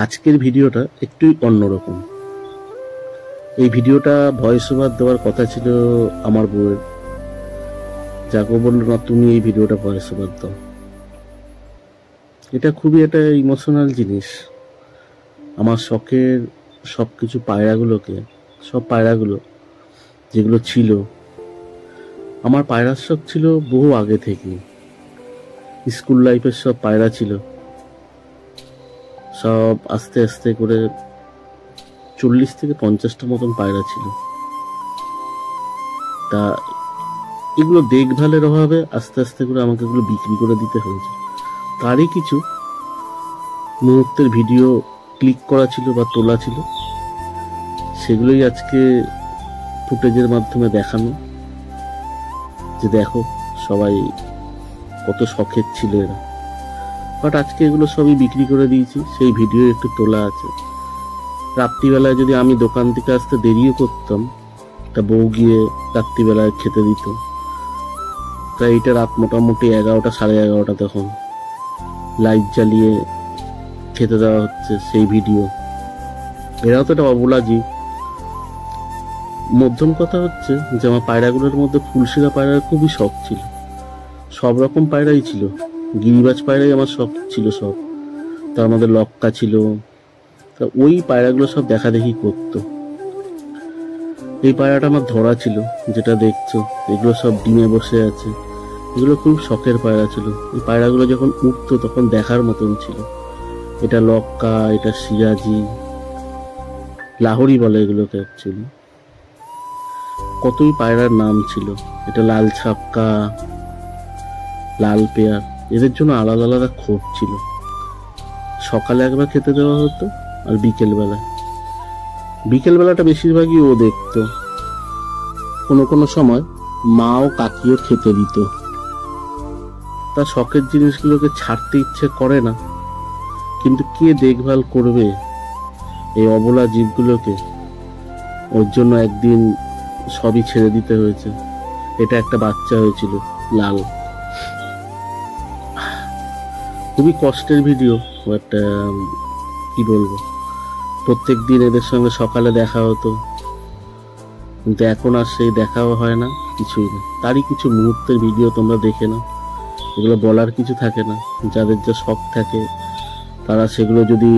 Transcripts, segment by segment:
আজকের ভিডিওটা একটু অন্যরকম। এই ভিডিওটা ভয়েস ওভার দেওয়ার কথা ছিল আমার বউয়ের, যাকে বললো না তুমি এই ভিডিওটা ভয়েস ওভার দাও। এটা খুবই একটা ইমোশনাল জিনিস। আমার শখের সব কিছু সব পায়রাগুলো যেগুলো ছিল, আমার পায়রার শখ ছিল বহু আগে থেকে। স্কুল লাইফের সব পায়রা ছিল, সব আস্তে আস্তে করে 40 থেকে 50টা মতন পায়রা ছিল। তা এগুলো দেখভালের অভাবে আস্তে আস্তে করে আমাকে এগুলো বিক্রি করে দিতে হয়েছে। তারই কিছু মুহূর্তের ভিডিও ক্লিক করা ছিল বা তোলা ছিল, সেগুলোই আজকে ফুটেজের মাধ্যমে দেখানো, যে দেখো সবাই কত শখের ছিল এরা। বাট আজকে এগুলো সবই বিক্রি করে দিয়েছি। সেই ভিডিও একটু তোলা আছে। রাত্রিবেলায় যদি আমি দোকান থেকে আসতে দেরিও করতাম, তা বউ গিয়ে রাত্রিবেলায় খেতে দিত। তাই এটা রাত মোটামুটি 11টা 11:30 তখন লাইট জ্বালিয়ে খেতে দেওয়া হচ্ছে সেই ভিডিও। এরাও তো একটা অবলা জীব। মধ্যম কথা হচ্ছে যে আমার পায়রাগুলোর মধ্যে ফুলশিরা পায়রার খুবই শখ ছিল। সব রকম পায়রাই ছিল, গিরিবাজ পায়রাই আমার শখ ছিল সব। তার মধ্যে লক্কা ছিল। তা ওই পায়রাগুলো সব দেখা দেখি করতো। এই পায়রাটা আমার ধরা ছিল, যেটা দেখছো, এগুলো সব ডিমে বসে আছে। এগুলো খুব শখের পায়রা ছিল। এই পায়রাগুলো যখন উঠতো তখন দেখার মতন ছিল। এটা লক্কা, এটা সিরাজি, লাহোরি বলে এগুলোকে অ্যাকচুয়ালি। কতই পায়রার নাম ছিল। এটা লাল ছাপকা, লাল পেয়ার, এদের জন্য আলাদা আলাদা খোপ ছিল। সকালে একবার খেতে দেওয়া হতো আর বিকেলবেলাটা বেশিরভাগই ও দেখতো। কোনো সময় মা ও কাকিও খেতে দিত। তার শখের জিনিসগুলোকে ছাড়তে ইচ্ছে করে না, কিন্তু কে দেখভাল করবে এই অবলা জীবগুলোকে? ওর জন্য একদিন সবই ছেড়ে দিতে হয়েছে। এটা একটা বাচ্চা হয়েছিল লাল। খুবই কষ্টের ভিডিও। একটা কি বলবো, প্রত্যেক দিন এদের সঙ্গে সকালে দেখা হতো, কিন্তু এখন আর সেই দেখাও হয় না, কিছুই না। তারই কিছু মুহূর্তের ভিডিও তোমরা দেখে নাও। এগুলো বলার কিছু থাকে না। যাদের যা শখ থাকে তারা সেগুলো যদি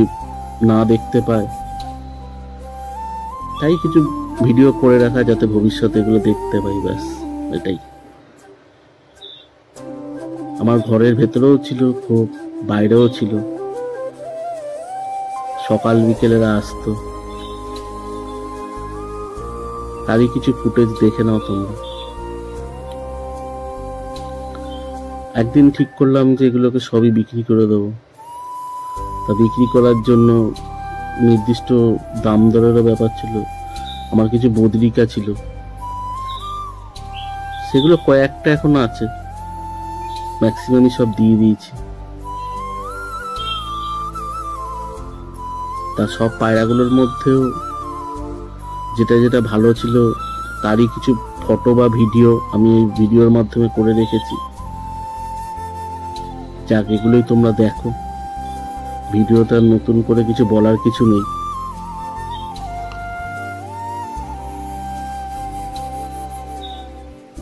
না দেখতে পায়, তাই কিছু ভিডিও করে রাখা যাতে ভবিষ্যতে এগুলো দেখতে পাই, ব্যাস এটাই। আমার ঘরের ভেতরেও ছিল খুব, বাইরেও ছিল। সকাল বিকেলেরা আসতো, তারই কিছু ফুটেজ দেখে নাও তোমরা। একদিন ঠিক করলাম যে এগুলোকে সবই বিক্রি করে দেবো। তা বিক্রি করার জন্য নির্দিষ্ট দাম দরেরও ব্যাপার ছিল। আমার কিছু বদরিকা ছিল, সেগুলো কয়েকটা এখনো আছে, ম্যাক্সিমামই সব দিয়ে দিয়েছি। তা সব পায়রাগুলোর মধ্যেও যেটা যেটা ভালো ছিল তারই কিছু ফটো বা ভিডিও আমি এই ভিডিওর মাধ্যমে করে রেখেছি। যাক, এগুলোই তোমরা দেখো। ভিডিওটা নতুন করে কিছু বলার কিছু নেই।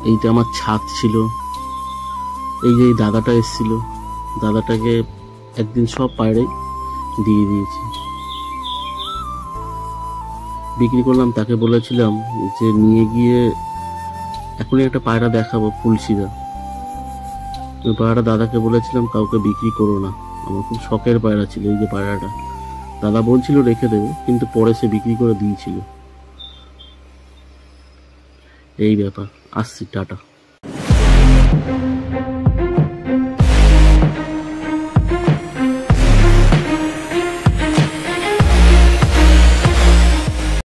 এইটা আমার ছাদ ছিল। এই যে দাদাটা এসেছিল, দাদাটাকে একদিন সব পায়রাই দিয়ে দিয়েছি, বিক্রি করলাম। তাকে বলেছিলাম যে নিয়ে গিয়ে এখনই একটা পায়রা দেখাবো, ফুলশিরা। ওই পায়রাটা দাদাকে বলেছিলাম কাউকে বিক্রি করো না, আমার খুব শখের পায়রা ছিল। এই যে পায়রাটা দাদা বলছিল রেখে দেবে, কিন্তু পরে সে বিক্রি করে দিয়েছিল। এই ব্যাপার। আসছি, টাটা।